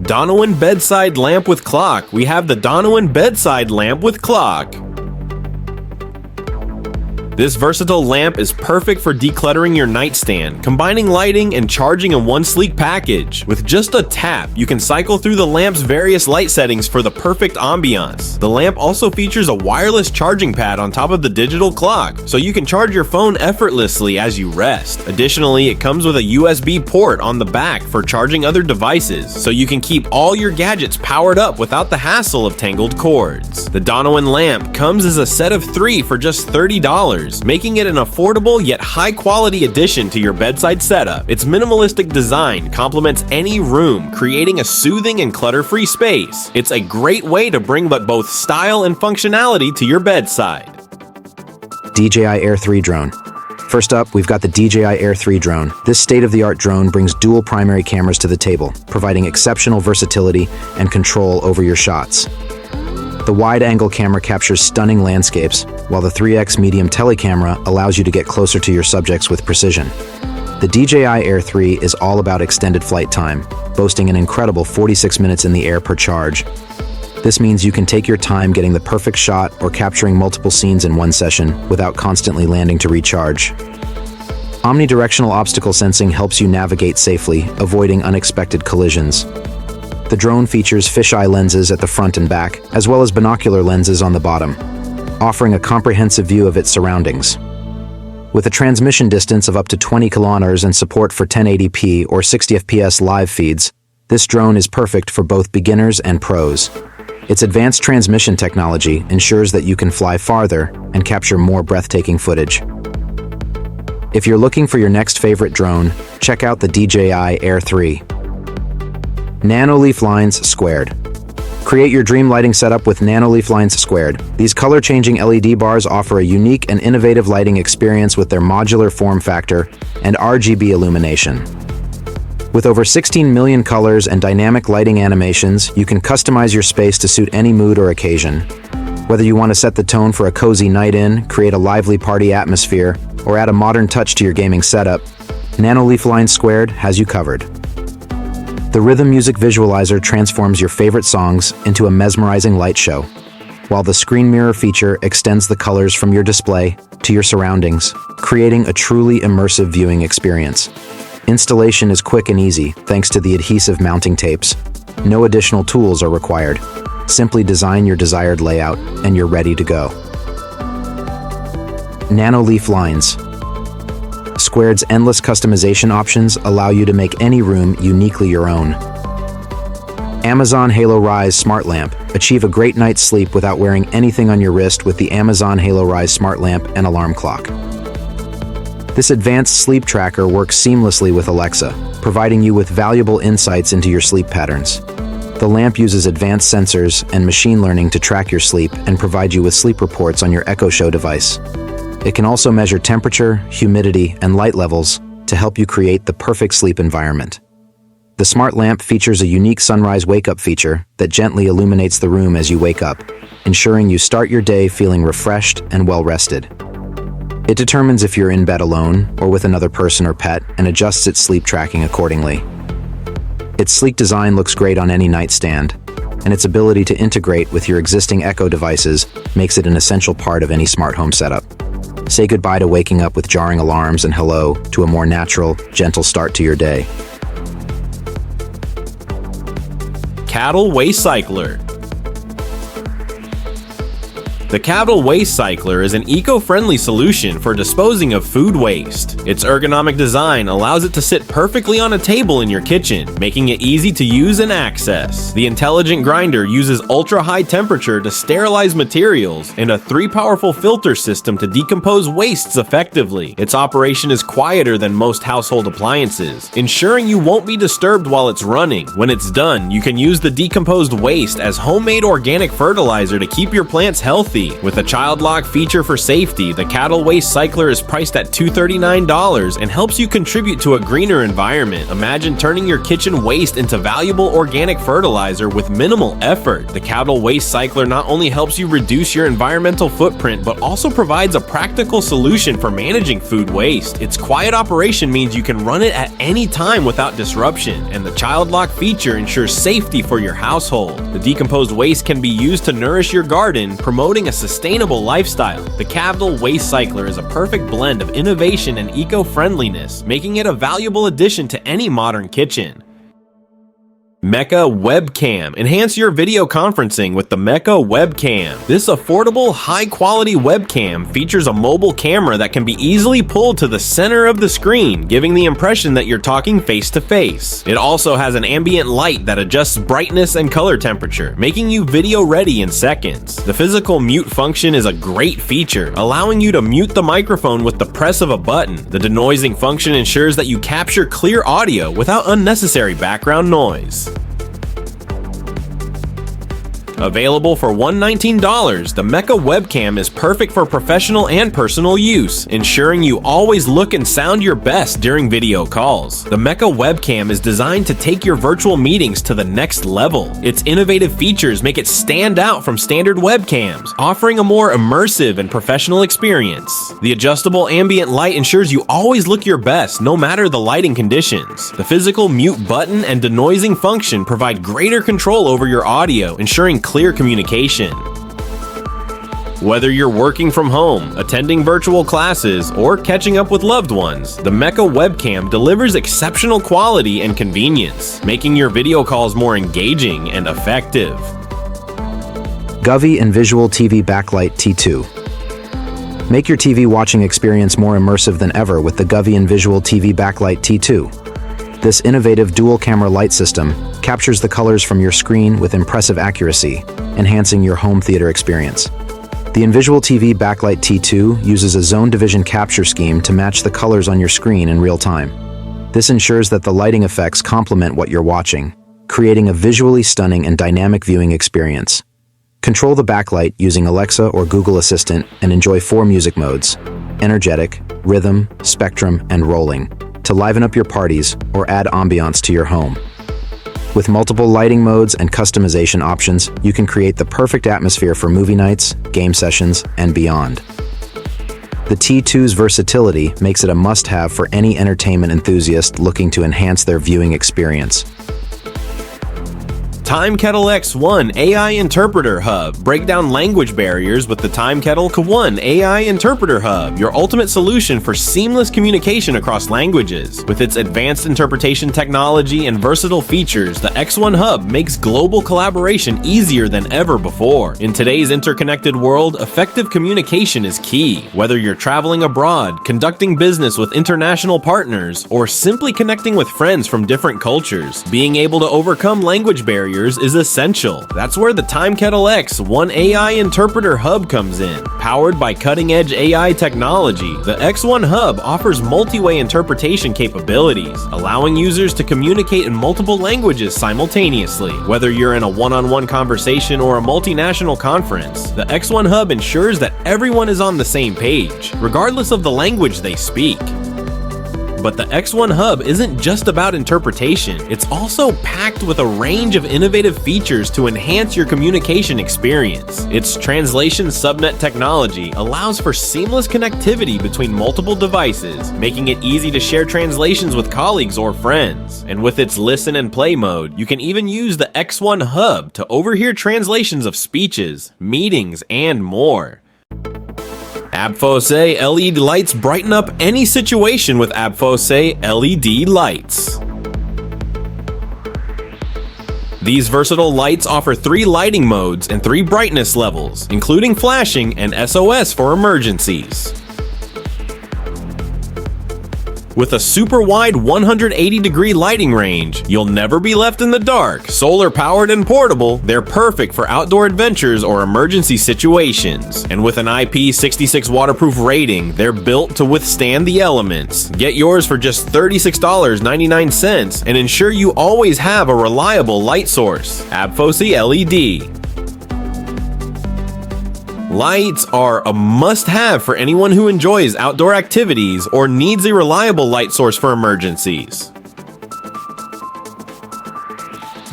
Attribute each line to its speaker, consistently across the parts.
Speaker 1: Donewin bedside lamp with clock. We have the Donewin bedside lamp with clock. This versatile lamp is perfect for decluttering your nightstand, combining lighting and charging in one sleek package. With just a tap, you can cycle through the lamp's various light settings for the perfect ambiance. The lamp also features a wireless charging pad on top of the digital clock, so you can charge your phone effortlessly as you rest. Additionally, it comes with a USB port on the back for charging other devices, so you can keep all your gadgets powered up without the hassle of tangled cords. The Donewin lamp comes as a set of 3 for just $30. Making it an affordable yet high-quality addition to your bedside setup. Its minimalistic design complements any room, creating a soothing and clutter-free space. It's a great way to bring both style and functionality to your bedside.
Speaker 2: DJI Air 3 drone. First up, we've got the DJI Air 3 drone. This state-of-the-art drone brings dual primary cameras to the table, providing exceptional versatility and control over your shots. The wide-angle camera captures stunning landscapes, while the 3x medium telecamera allows you to get closer to your subjects with precision. The DJI Air 3 is all about extended flight time, boasting an incredible 46 minutes in the air per charge. This means you can take your time getting the perfect shot or capturing multiple scenes in one session without constantly landing to recharge. Omnidirectional obstacle sensing helps you navigate safely, avoiding unexpected collisions. The drone features fisheye lenses at the front and back, as well as binocular lenses on the bottom, offering a comprehensive view of its surroundings. With a transmission distance of up to 20 kilometers and support for 1080p or 60 FPS live feeds, this drone is perfect for both beginners and pros. Its advanced transmission technology ensures that you can fly farther and capture more breathtaking footage. If you're looking for your next favorite drone, check out the DJI Air 3. Nanoleaf Lines Squared. Create your dream lighting setup with Nanoleaf Lines Squared. These color-changing LED bars offer a unique and innovative lighting experience with their modular form factor and RGB illumination. With over 16 million colors and dynamic lighting animations, you can customize your space to suit any mood or occasion. Whether you want to set the tone for a cozy night in, create a lively party atmosphere, or add a modern touch to your gaming setup, Nanoleaf Lines Squared has you covered. The Rhythm Music Visualizer transforms your favorite songs into a mesmerizing light show, while the Screen Mirror feature extends the colors from your display to your surroundings, creating a truly immersive viewing experience. Installation is quick and easy thanks to the adhesive mounting tapes. No additional tools are required. Simply design your desired layout and you're ready to go. Nanoleaf Lines. Squared's endless customization options allow you to make any room uniquely your own. Amazon Halo Rise Smart Lamp. Achieve a great night's sleep without wearing anything on your wrist with the Amazon Halo Rise Smart Lamp and alarm clock. This advanced sleep tracker works seamlessly with Alexa, providing you with valuable insights into your sleep patterns. The lamp uses advanced sensors and machine learning to track your sleep and provide you with sleep reports on your Echo Show device. It can also measure temperature, humidity, and light levels to help you create the perfect sleep environment. The smart lamp features a unique sunrise wake-up feature that gently illuminates the room as you wake up, ensuring you start your day feeling refreshed and well-rested. It determines if you're in bed alone or with another person or pet and adjusts its sleep tracking accordingly. Its sleek design looks great on any nightstand, and its ability to integrate with your existing Echo devices makes it an essential part of any smart home setup. Say goodbye to waking up with jarring alarms and hello to a more natural, gentle start to your day.
Speaker 1: CavdleWasteCycler. The CavdleWasteCycler is an eco-friendly solution for disposing of food waste. Its ergonomic design allows it to sit perfectly on a table in your kitchen, making it easy to use and access. The intelligent grinder uses ultra-high temperature to sterilize materials and a 3-powerful filter system to decompose wastes effectively. Its operation is quieter than most household appliances, ensuring you won't be disturbed while it's running. When it's done, you can use the decomposed waste as homemade organic fertilizer to keep your plants healthy. easy. With a child lock feature for safety, the CavdleWasteCycler is priced at $239 and helps you contribute to a greener environment. Imagine turning your kitchen waste into valuable organic fertilizer with minimal effort. The CavdleWasteCycler not only helps you reduce your environmental footprint, but also provides a practical solution for managing food waste. Its quiet operation means you can run it at any time without disruption, and the child lock feature ensures safety for your household. The decomposed waste can be used to nourish your garden, promoting a sustainable lifestyle. The CavdleWasteCycler is a perfect blend of innovation and eco-friendliness, making it a valuable addition to any modern kitchen. MECA Webcam. Enhance your video conferencing with the MECA Webcam. This affordable, high-quality webcam features a mobile camera that can be easily pulled to the center of the screen, giving the impression that you're talking face-to-face. It also has an ambient light that adjusts brightness and color temperature, making you video-ready in seconds. The physical mute function is a great feature, allowing you to mute the microphone with the press of a button. The denoising function ensures that you capture clear audio without unnecessary background noise. Available for $119, the MECA Webcam is perfect for professional and personal use, ensuring you always look and sound your best during video calls. The MECA Webcam is designed to take your virtual meetings to the next level. Its innovative features make it stand out from standard webcams, offering a more immersive and professional experience. The adjustable ambient light ensures you always look your best, no matter the lighting conditions. The physical mute button and denoising function provide greater control over your audio, ensuring clear communication. Whether you're working from home, attending virtual classes, or catching up with loved ones, the MECA Webcam delivers exceptional quality and convenience, making your video calls more engaging and effective.
Speaker 2: GoveeEnvisual TV Backlight T2. Make your TV watching experience more immersive than ever with the GoveeEnvisual TV Backlight T2. This innovative dual-camera light system captures the colors from your screen with impressive accuracy, enhancing your home theater experience. The Envisual TV Backlight T2 uses a zone division capture scheme to match the colors on your screen in real time. This ensures that the lighting effects complement what you're watching, creating a visually stunning and dynamic viewing experience. Control the backlight using Alexa or Google Assistant and enjoy 4 music modes: energetic, rhythm, spectrum, and rolling, to liven up your parties or add ambiance to your home. With multiple lighting modes and customization options, you can create the perfect atmosphere for movie nights, game sessions, and beyond. The T2's versatility makes it a must-have for any entertainment enthusiast looking to enhance their viewing experience.
Speaker 1: Timekettle X1 AI Interpreter Hub. Break down language barriers with the Timekettle X1 AI Interpreter Hub, your ultimate solution for seamless communication across languages. With its advanced interpretation technology and versatile features, the X1 Hub makes global collaboration easier than ever before. In today's interconnected world, effective communication is key. Whether you're traveling abroad, conducting business with international partners, or simply connecting with friends from different cultures, being able to overcome language barriers is essential. That's where the Timekettle X1 AI Interpreter Hub comes in. Powered by cutting-edge AI technology, the X1 Hub offers multi-way interpretation capabilities, allowing users to communicate in multiple languages simultaneously. Whether you're in a one-on-one conversation or a multinational conference, the X1 Hub ensures that everyone is on the same page, regardless of the language they speak. But the X1 Hub isn't just about interpretation, it's also packed with a range of innovative features to enhance your communication experience. Its translation subnet technology allows for seamless connectivity between multiple devices, making it easy to share translations with colleagues or friends. And with its listen and play mode, you can even use the X1 Hub to overhear translations of speeches, meetings, and more. Abfoce LED Lights. Brighten up any situation with Abfoce LED Lights. These versatile lights offer 3 lighting modes and 3 brightness levels, including flashing and SOS for emergencies. With a super wide 180-degree lighting range, you'll never be left in the dark. Solar powered and portable, they're perfect for outdoor adventures or emergency situations. And with an IP66 waterproof rating, they're built to withstand the elements. Get yours for just $36.99 and ensure you always have a reliable light source. Abfoce LED. Lights are a must-have for anyone who enjoys outdoor activities or needs a reliable light source for emergencies.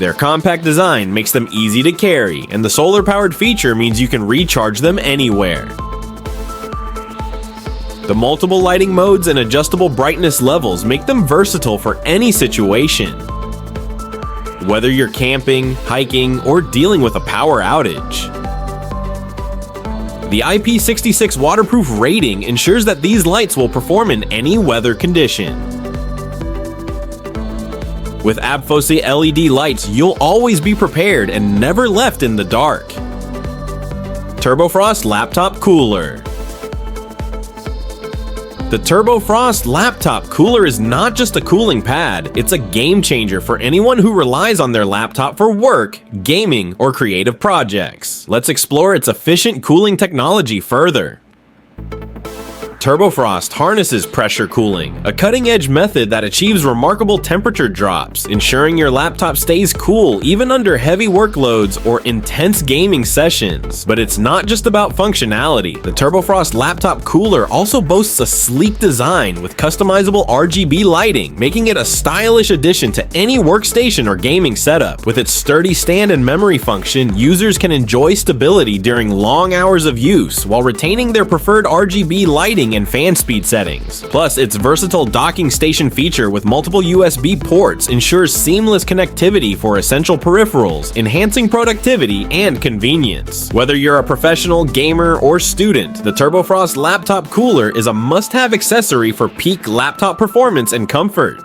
Speaker 1: Their compact design makes them easy to carry, and the solar-powered feature means you can recharge them anywhere. The multiple lighting modes and adjustable brightness levels make them versatile for any situation. Whether you're camping, hiking, or dealing with a power outage. The IP66 waterproof rating ensures that these lights will perform in any weather condition. With Abfoce LED lights, you'll always be prepared and never left in the dark. Turbofrost Laptop Cooler. The Turbofrost Laptop Cooler is not just a cooling pad, it's a game changer for anyone who relies on their laptop for work, gaming, or creative projects. Let's explore its efficient cooling technology further. Turbofrost harnesses pressure cooling, a cutting-edge method that achieves remarkable temperature drops, ensuring your laptop stays cool even under heavy workloads or intense gaming sessions. But it's not just about functionality. The Turbofrost Laptop Cooler also boasts a sleek design with customizable RGB lighting, making it a stylish addition to any workstation or gaming setup. With its sturdy stand and memory function, users can enjoy stability during long hours of use while retaining their preferred RGB lighting and fan speed settings. Plus, its versatile docking station feature with multiple USB ports ensures seamless connectivity for essential peripherals, enhancing productivity and convenience. Whether you're a professional, gamer, or student, the Turbofrost Laptop Cooler is a must-have accessory for peak laptop performance and comfort.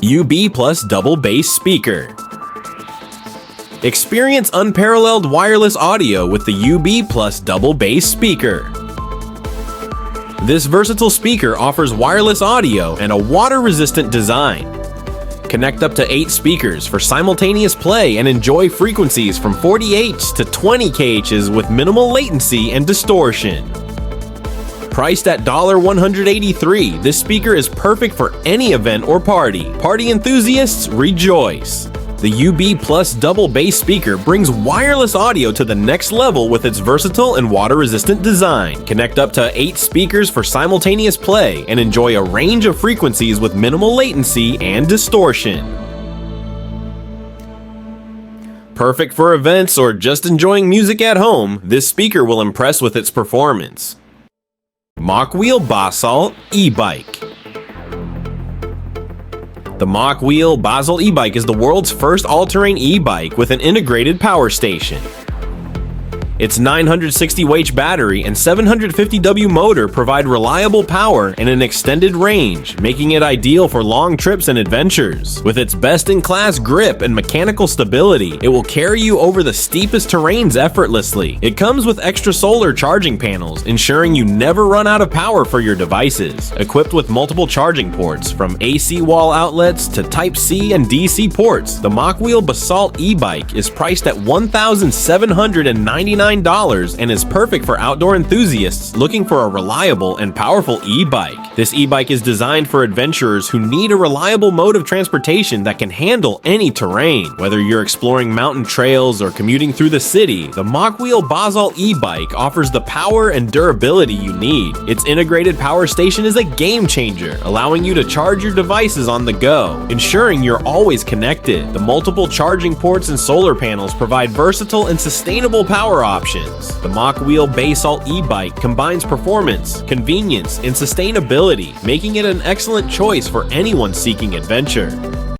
Speaker 1: UB Plus Double Bass Speaker. Experience unparalleled wireless audio with the UB Plus Double Bass Speaker. This versatile speaker offers wireless audio and a water-resistant design. Connect up to 8 speakers for simultaneous play and enjoy frequencies from 48 to 20 kHz with minimal latency and distortion. Priced at $183, this speaker is perfect for any event or party. Party enthusiasts, rejoice! The UB Plus Double Bass Speaker brings wireless audio to the next level with its versatile and water-resistant design. Connect up to 8 speakers for simultaneous play and enjoy a range of frequencies with minimal latency and distortion. Perfect for events or just enjoying music at home, this speaker will impress with its performance. Mokwheel Basalt e-bike. The Mokwheel Basalt e-bike is the world's first all-terrain e-bike with an integrated power station. Its 960Wh battery and 750W motor provide reliable power and an extended range, making it ideal for long trips and adventures. With its best-in-class grip and mechanical stability, it will carry you over the steepest terrains effortlessly. It comes with extra solar charging panels, ensuring you never run out of power for your devices. Equipped with multiple charging ports, from AC wall outlets to Type-C and DC ports, the Mokwheel Basalt e-bike is priced at $1,799 and is perfect for outdoor enthusiasts looking for a reliable and powerful e-bike. This e-bike is designed for adventurers who need a reliable mode of transportation that can handle any terrain. Whether you're exploring mountain trails or commuting through the city, the Mokwheel Basalt e-bike offers the power and durability you need. Its integrated power station is a game changer, allowing you to charge your devices on the go, ensuring you're always connected. The multiple charging ports and solar panels provide versatile and sustainable power options. The Mokwheel Basalt e-bike combines performance, convenience, and sustainability, making it an excellent choice for anyone seeking adventure.